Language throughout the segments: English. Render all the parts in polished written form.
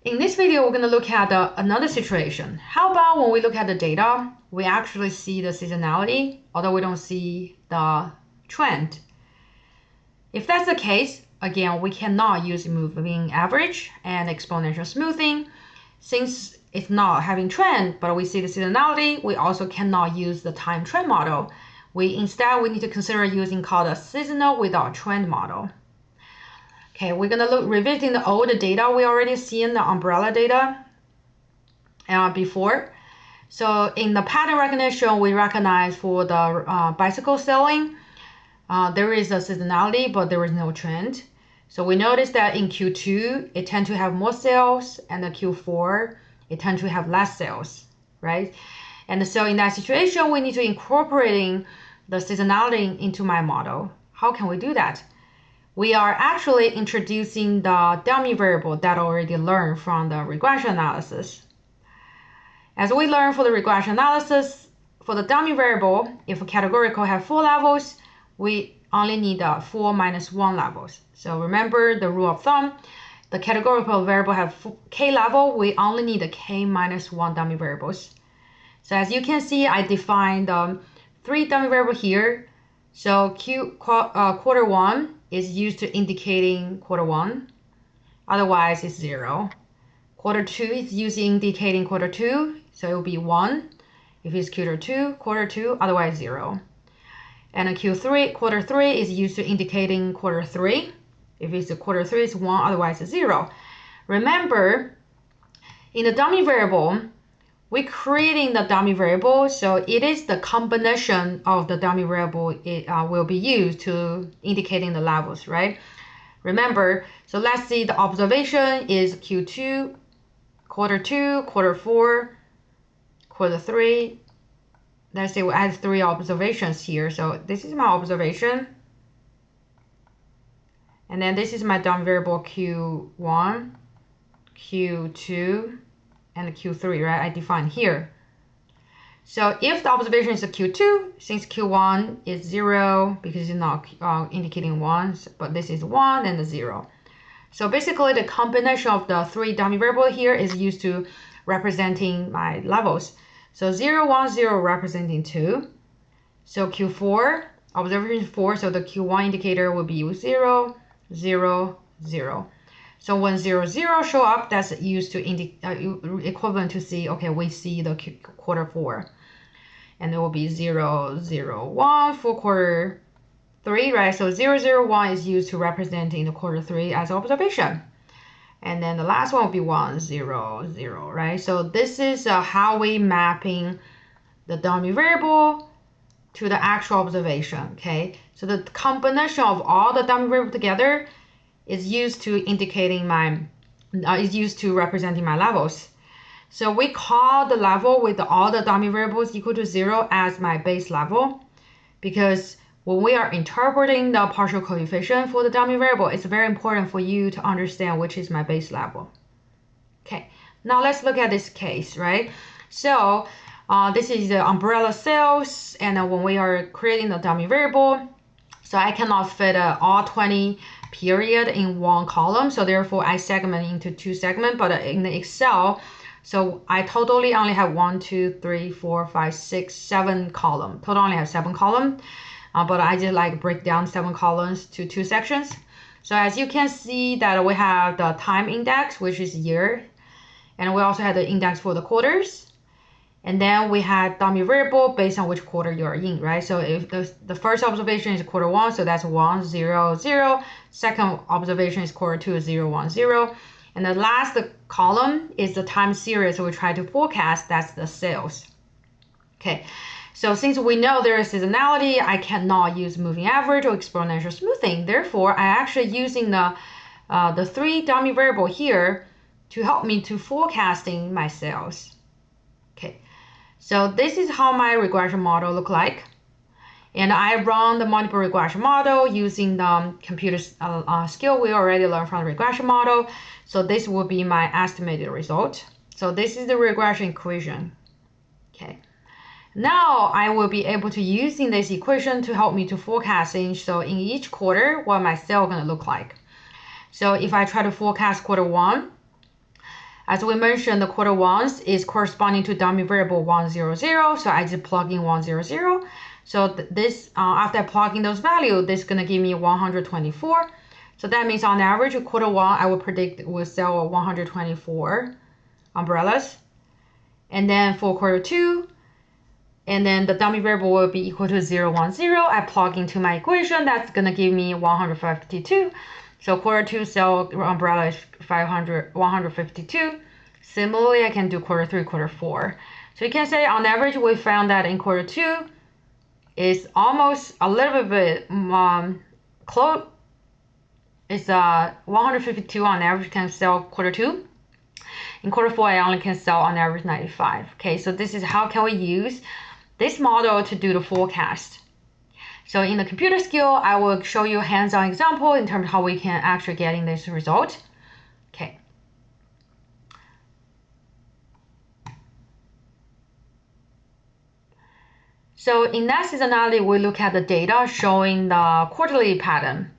In this video, we're going to look at another situation. How about when we look at the data, we actually see the seasonality, although we don't see the trend. If that's the case, again, we cannot use moving average and exponential smoothing. Since it's not having trend, but we see the seasonality, we also cannot use the time trend model. Instead, we need to consider using called a seasonal without trend model. Okay, we're gonna look revisiting the old data we already seen the umbrella data before. So in the pattern recognition, we recognize for the bicycle selling, there is a seasonality, but there is no trend. So we notice that in Q2, it tends to have more sales, and the Q4, it tends to have less sales, right? And so in that situation, we need to incorporating the seasonality into my model. How can we do that? We are actually introducing the dummy variable that already learned from the regression analysis. As we learn for the regression analysis, for the dummy variable, if a categorical have 4 levels, we only need 4 minus 1 levels. So remember the rule of thumb, the categorical variable have k level, we only need the k minus 1 dummy variables. So as you can see, I defined 3 dummy variables here. So quarter 1 is used to indicating quarter 1, otherwise it's 0. Quarter 2 is used indicating quarter 2, so it will be 1 if it's quarter 2, otherwise 0. And a quarter 3 is used to indicating quarter 3. If it's a quarter 3, it's 1, otherwise it's 0. Remember, in the dummy variable, we're creating the dummy variable, so it is the combination of the dummy variable it will be used to indicating the levels, right? Remember, so let's see the observation is Q2, quarter 2, quarter 4, quarter 3. Let's say we add 3 observations here. So this is my observation. And then this is my dummy variable Q1, Q2, and Q3, right? I define here. So if the observation is a Q2, since Q1 is 0, because it's not indicating 1, but this is 1 and the 0. So basically the combination of the 3 dummy variable here is used to representing my levels. So 0, 1, 0 representing 2. So Q4, observation 4, so the Q1 indicator will be 0, 0, 0. So when 0, 0 show up, that's used to equivalent to see, okay, we see the quarter 4. And it will be 0, 0, 1 for quarter 3, right? So 0, 0, 1 is used to representing the quarter 3 as observation. And then the last one will be 1, 0, 0, right? So this is how we mapping the dummy variable to the actual observation, okay? So the combination of all the dummy variables together is used to indicating is used to representing my levels. So we call the level with all the dummy variables equal to 0 as my base level, because when we are interpreting the partial coefficient for the dummy variable, it's very important for you to understand which is my base level. Okay, now let's look at this case, right? So this is the umbrella sales, and when we are creating the dummy variable, so I cannot fit all 20 period in one column, so therefore I segment into 2 segments, but in the Excel, so I totally only have 1, 2, 3, 4, 5, 6, 7 columns. Total only have 7 columns, but I just like break down 7 columns to 2 sections. So as you can see that we have the time index, which is year, and we also have the index for the quarters. And then we had dummy variable based on which quarter you're in, right? So if the first observation is quarter 1, so that's 1, 0, 0. Second observation is quarter 2, 0, 1, 0. And the last column is the time series, so we try to forecast, that's the sales. Okay, so since we know there is seasonality, I cannot use moving average or exponential smoothing. Therefore, I actually using the 3 dummy variable here to help me to forecasting my sales. Okay, so this is how my regression model look like. And I run the multiple regression model using the computer skill we already learned from the regression model. So this will be my estimated result. So this is the regression equation. Okay. Now I will be able to using this equation to help me to forecasting. So in each quarter, what my sale gonna look like. So if I try to forecast quarter 1, As we mentioned, the quarter ones is corresponding to dummy variable 1, 0, 0. So I just plug in 1, 0, 0. So this, after plugging those values, this is going to give me 124. So that means on average, quarter one, I will predict will sell 124 umbrellas. And then for quarter two, and then the dummy variable will be equal to 0, 1, 0. I plug into my equation. That's going to give me 152. So quarter two sell umbrella is 152. Similarly, I can do quarter three, quarter four. So you can say on average, we found that in quarter two, is almost a little bit close. It's 152 on average can sell quarter two. In quarter four, I only can sell on average 95. Okay, so this is how can we use this model to do the forecast. So in the computer skill, I will show you a hands-on example in terms of how we can actually get in this result. Okay. So in that seasonality, we look at the data showing the quarterly pattern.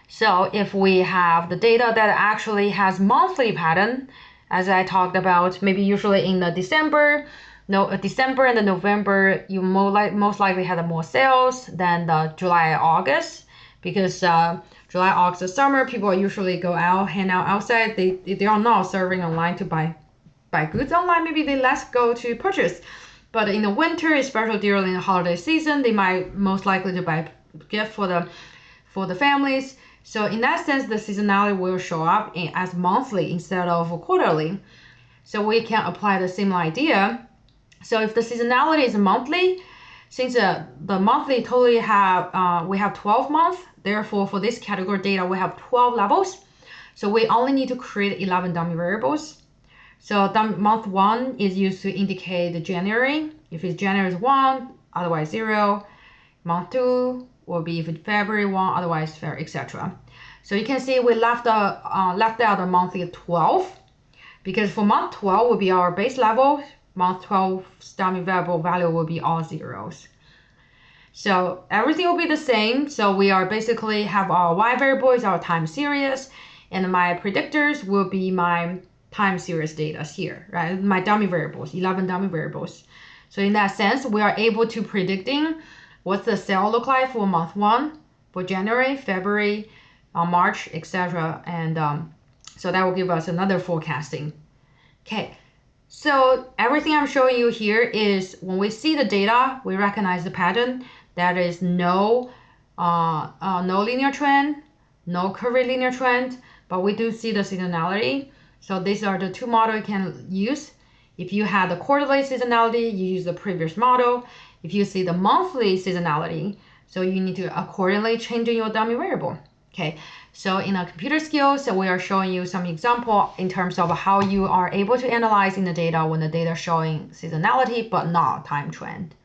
So if we have the data that actually has monthly pattern, as I talked about, maybe usually in the December and the November, you most likely have more sales than the July, August, because July, August, the summer, people usually go out, hang out outside. They are not serving online to buy goods online. Maybe they less go to purchase. But in the winter, especially during the holiday season, they might most likely to buy gift for the families. So in that sense, the seasonality will show up as monthly instead of quarterly. So we can apply the same idea. So if the seasonality is monthly, since the monthly totally we have 12 months, therefore for this category data, we have 12 levels. So we only need to create 11 dummy variables. So month one is used to indicate the January. If it's January 1, otherwise 0. Month 2 will be if it's February 1, otherwise February, etc. So you can see we left out the monthly 12 because for month 12 will be our base level. Month 12 dummy variable value will be all zeros. So everything will be the same. So we are basically have our Y variable is our time series, and my predictors will be my time series data here, right? My dummy variables, 11 dummy variables. So in that sense, we are able to predicting what's the sale look like for month one, for January, February, March, etc. And so that will give us another forecasting. Okay, so everything I'm showing you here is when we see the data, we recognize the pattern. That is no linear trend, no curvilinear trend, but we do see the seasonality. So these are the two models you can use. If you had the quarterly seasonality, you use the previous model. If you see the monthly seasonality, so you need to accordingly change your dummy variable. Okay, so in a computer skills, so we are showing you some example in terms of how you are able to analyze in the data when the data showing seasonality but not time trend.